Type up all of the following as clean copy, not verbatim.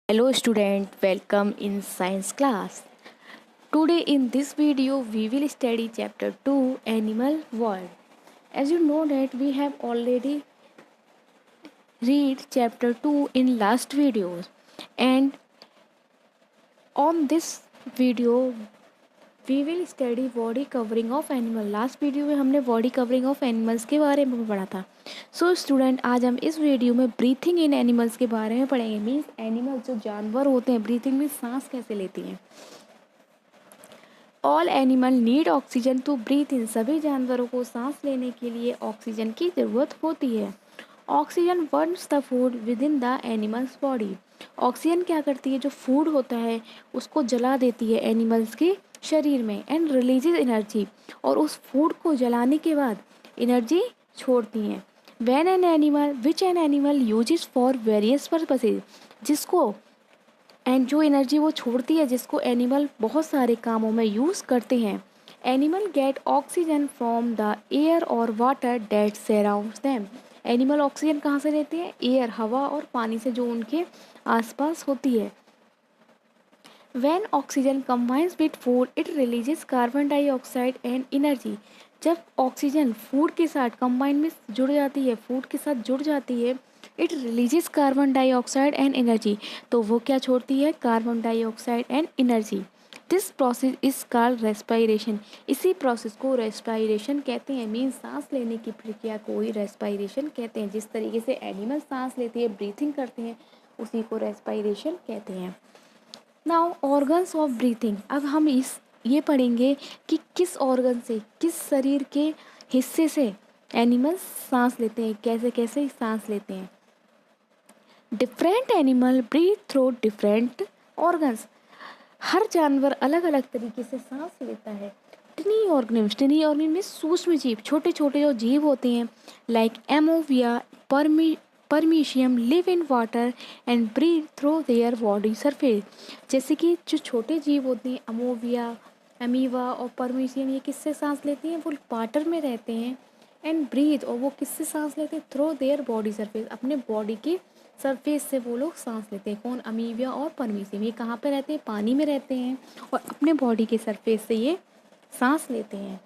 Hello student, welcome in science class. Today in this video we will study chapter 2 Animal World. As you know that we have already read chapter 2 in last videos, and on this video we will study body covering of animal. Last video में हमने body covering of animals के बारे में पढ़ा था. So student, आज हम इस वीडियो में ब्रीथिंग इन एनिमल्स के बारे में पढ़ेंगे. मीन्स एनिमल जो जानवर होते हैं ब्रीथिंग में सांस कैसे लेती हैं. All animal need oxygen to breathe in. सभी जानवरों को सांस लेने के लिए ऑक्सीजन की ज़रूरत होती है. Oxygen Burns the food with in the animals body. Oxygen क्या करती है, जो फूड होता है उसको जला देती है एनिमल्स के शरीर में. एंड रिलीजेज एनर्जी, और उस फूड को जलाने के बाद एनर्जी छोड़ती हैं. When an animal which an animal uses for various purposes, जिसको एंड जो एनर्जी वो छोड़ती है जिसको एनिमल बहुत सारे कामों में यूज़ करते हैं. Animal get oxygen from the air और water that surrounds them. Animal oxygen कहाँ से लेते हैं? एयर, हवा और पानी से जो उनके आसपास होती है. When oxygen combines with food, it releases carbon dioxide and energy. जब ऑक्सीजन फूड के साथ कंबाइन में जुड़ जाती है, फूड के साथ जुड़ जाती है, it releases carbon dioxide and energy. तो वो क्या छोड़ती है? Carbon dioxide and energy. This process is called respiration. इसी प्रोसेस को रेस्पायरेशन कहते हैं. मीन्स सांस लेने की प्रक्रिया को ही रेस्पायरेशन कहते हैं. जिस तरीके से एनिमल सांस लेती है, ब्रीथिंग करते हैं, उसी को रेस्पायरेशन कहते हैं. Now organs of breathing. अब हम ये पढ़ेंगे कि किस ऑर्गन से, किस शरीर के हिस्से से एनिमल्स सांस लेते हैं, कैसे कैसे सांस लेते हैं. Different animal breathe through different organs. हर जानवर अलग अलग तरीके से सांस लेता है. टिनी ऑर्गेनिज्म में सूक्ष्म जीव, छोटे छोटे जो जीव होते हैं, like amoeba, paramecium, live in water and breathe through their body surface. जैसे कि जो छोटे जीव होते हैं, अमोविया, अमीवा और परमीशियम, ये किससे सांस लेते हैं? वो वाटर में रहते हैं. एंड ब्रीथ, और वो किससे सांस लेते हैं? थ्रू देयर बॉडी सरफेस, अपने बॉडी के सरफेस से वो लोग सांस लेते हैं. कौन? अमीबिया और परमीशियम. ये कहाँ पे रहते हैं? पानी में रहते हैं, और अपने बॉडी के सरफेस से ये सांस लेते हैं.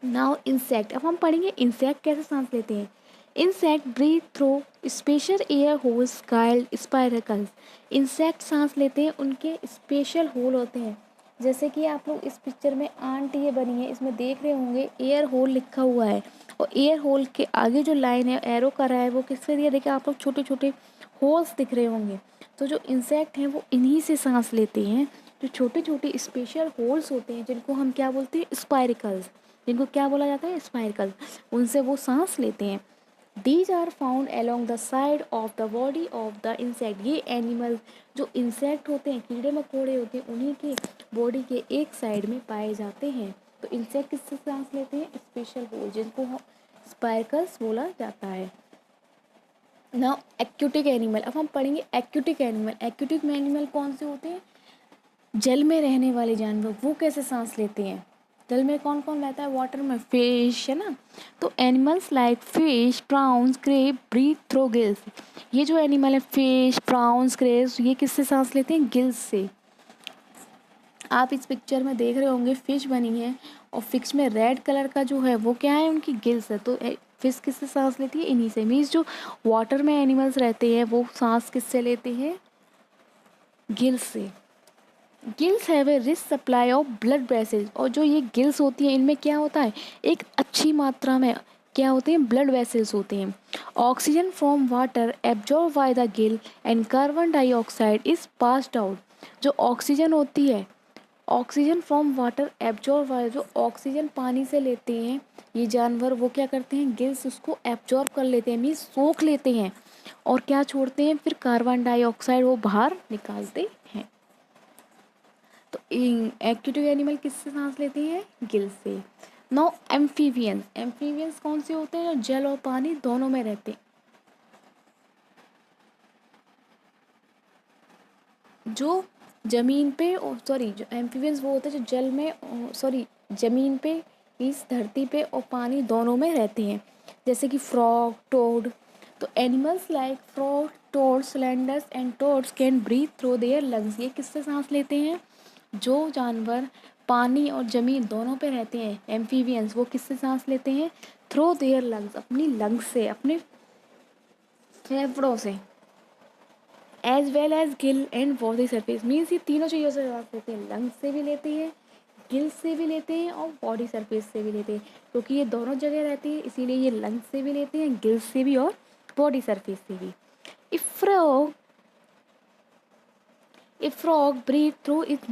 Now insect. अब हम पढ़ेंगे इंसेक्ट कैसे सांस लेते हैं. Insect breathe through special air holes called spiracles. Insect सांस लेते हैं, उनके स्पेशल होल होते हैं. जैसे कि आप लोग इस पिक्चर में आंट ये बनी है, इसमें देख रहे होंगे एयर होल लिखा हुआ है, और एयर होल के आगे जो लाइन है, एरो कर रहा है, वो किससे दिया? देखिए आप लोग छोटे छोटे होल्स दिख रहे होंगे. तो जो इंसेक्ट हैं वो इन्हीं से सांस लेते हैं. जो छोटे छोटे स्पेशल होल्स होते हैं, जिनको हम क्या बोलते हैं? स्पायरिकल्स. जिनको क्या बोला जाता है? स्पायरिकल्स. उनसे वो सांस लेते हैं. These are found along the side of the body of the insect. ये एनिमल जो इंसेक्ट होते हैं, कीड़े मकोड़े होते हैं, उन्हीं के बॉडी के एक साइड में पाए जाते हैं. तो इंसेक्ट किससे सांस लेते हैं? स्पेशल होल, जिनको स्पायरकल्स बोला जाता है. Now aquatic animal. अब हम पढ़ेंगे एक्यूटिक एनिमल. एक्यूटिक एनिमल कौन से होते हैं? जल में रहने वाले जानवर. वो कैसे सांस लेते हैं? जल में कौन कौन रहता है? वाटर में फिश है ना. तो animals like fish, prawns, crab breathe through gills. ये जो एनिमल है, फिश, प्राउंस, क्रेब्स, ये किससे सांस लेते हैं? गिल्स से. आप इस पिक्चर में देख रहे होंगे फिश बनी है, और फिश में रेड कलर का जो है वो क्या है? उनकी गिल्स है. तो फिश किससे सांस लेती है? इन्हीं से. मीन्स जो वाटर में एनिमल्स रहते हैं वो सांस किससे लेते हैं? गिल्स से. Gills have a rich supply of blood vessels. और जो ये गिल्स होती हैं, इनमें क्या होता है? एक अच्छी मात्रा में क्या होते हैं? ब्लड वेसल्स होते हैं. Oxygen from water absorb by the Gill and carbon dioxide is passed out. जो ऑक्सीजन होती है, oxygen from water absorb by, जो ऑक्सीजन पानी से लेते हैं ये जानवर, वो क्या करते हैं? गिल्स उसको एब्जॉर्ब कर लेते हैं, मीन्स सोख लेते हैं, और क्या छोड़ते हैं? फिर कार्बन डाइऑक्साइड वो बाहर निकालते हैं. तो एक्टिव एनिमल किससे सांस लेते हैं? गिल से. No amphibians. एम्फीबियंस कौन से होते हैं? जो जल और पानी दोनों में रहते हैं. जो जमीन पे, सॉरी, जो एम्फीबियंस वो होते हैं जो जल में, सॉरी, जमीन पे, इस धरती पे और पानी दोनों में रहते हैं. जैसे कि फ्रॉग, टोड. तो animals like frog, toads, salamanders and toads can breathe through their lungs. ये किससे सांस लेते हैं? जो जानवर पानी और ज़मीन दोनों पे रहते हैं, एम्फीबियंस, वो किससे सांस लेते हैं? थ्रू देयर लंग्स, अपनी लंग्स से, अपने फेफड़ों से। As well as gill and body surface, means ये तीनों चीज़ों से सांस लेते हैं, लंग्स से भी लेते हैं, गिल से भी लेते हैं और बॉडी सरफेस से भी लेते हैं। क्योंकि ये दोनों जगह रहती है इसीलिए ये लंग्स से भी लेते हैं, गिल से भी और बॉडी सरफेस से भी। If frog A frog breathe through its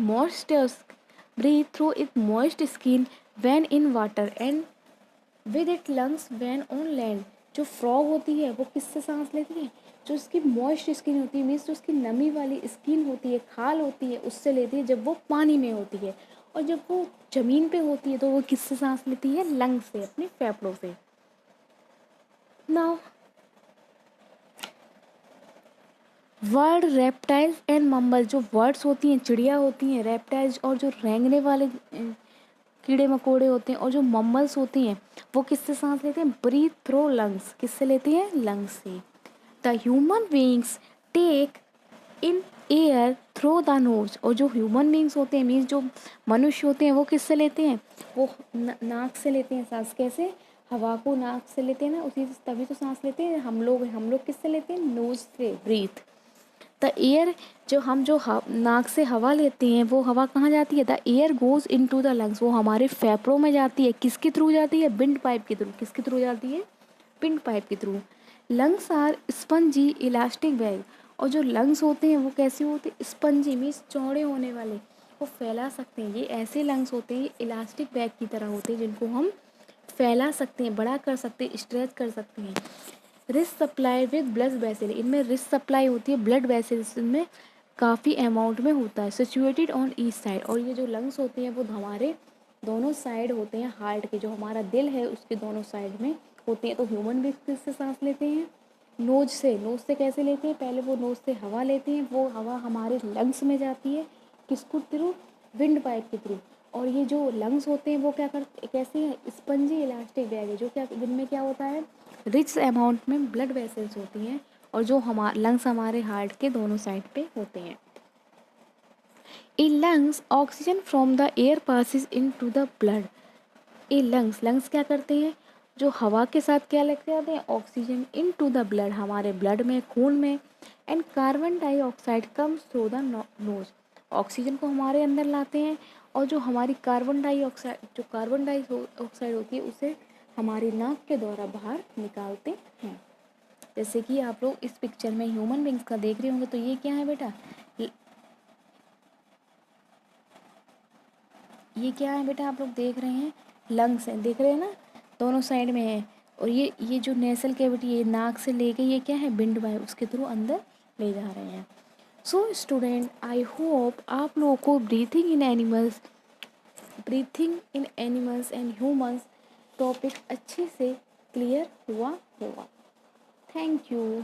moist skin when in water and with its lungs when on land। जो फ्रॉग होती है वो किससे सांस लेती है? जो उसकी मॉइस्ट स्किन होती है, मीन्स जो उसकी नमी वाली स्किन होती है, खाल होती है, उससे लेती है जब वो पानी में होती है। और जब वो ज़मीन पे होती है तो वो किससे सांस लेती है? लंग्स से, अपने फेफड़ों से। Now word reptiles and mumble, जो वर्ड्स होती हैं, चिड़िया होती हैं, रेप्टाइल्स और जो रेंगने वाले कीड़े मकोड़े होते हैं, और जो मम्मल्स होती हैं वो किससे सांस लेते हैं? Breathe through lungs. किससे लेते हैं? लंग्स से। The human beings take in air through the nose, और जो ह्यूमन बींग्स होते हैं, मीन्स जो मनुष्य होते हैं, वो किससे लेते हैं? वो नाक से लेते हैं सांस। कैसे? हवा को नाक से लेते हैं ना, उसी से तभी तो सांस लेते हैं। हम लोग किससे लेते हैं? नोज से, ब्रीथ। द एयर, जो नाक से हवा लेते हैं, वो हवा कहाँ जाती है? The air goes into the lungs, वो हमारे फेफड़ों में जाती है। किसके थ्रू जाती है? विंड पाइप के थ्रू। किसके थ्रू जाती है? विंड पाइप के through. Lungs are spongy elastic bag, और जो लंग्स होते हैं वो कैसे होते हैं? स्पंजी, मीन्स चौड़े होने वाले, वो फैला सकते हैं। ये ऐसे लंग्स होते हैं, इलास्टिक बैग की तरह होते हैं, जिनको हम फैला सकते हैं, बड़ा कर सकते हैं, स्ट्रेच कर सकते हैं। Rich supply with blood vessel, इनमें रिच सप्लाई होती है, ब्लड वेसल्स में काफ़ी अमाउंट में होता है। सिचुएटेड ऑन ईच साइड, और ये जो लंग्स होते हैं वो हमारे दोनों साइड होते हैं हार्ट के, जो हमारा दिल है उसके दोनों साइड में होते हैं। तो ह्यूमन भी किससे सांस लेते हैं? नोज से। नोज से कैसे लेते हैं? पहले वो नोज से हवा लेते हैं, वो हवा हमारे लंग्स में जाती है, किसको थ्रू? विंड पाइप के थ्रू। और ये जो लंग्स होते हैं वो क्या करते, कैसे हैं? स्पंजी इलास्टिक बैग है, जो क्या, जिनमें क्या होता है? रिच अमाउंट में ब्लड वेसल्स होती हैं, और जो लंग्स हमारे हार्ट के दोनों साइड पे होते हैं। In lungs oxygen from the air passes into the blood. ये लंग्स क्या करते हैं? जो हवा के साथ क्या लेके आते हैं? Oxygen into the blood, हमारे ब्लड में, खून में। And carbon dioxide comes through the nose, oxygen को हमारे अंदर लाते हैं, और जो हमारी कार्बन डाइऑक्साइड होती है उसे हमारी नाक के द्वारा बाहर निकालते हैं। जैसे कि आप लोग इस पिक्चर में ह्यूमन बींग्स का देख रहे होंगे, तो ये क्या है बेटा? ये क्या है बेटा? आप लोग देख रहे हैं, लंग्स हैं, देख रहे हैं ना, दोनों साइड में है। और ये जो नेसल कैविटी, ये नाक से लेके ये क्या है? विंड पाइप, उसके थ्रू अंदर ले जा रहे हैं। सो स्टूडेंट, आई होप आप लोगों को breathing in animals and humans topic अच्छे से क्लियर हुआ होगा। Thank you.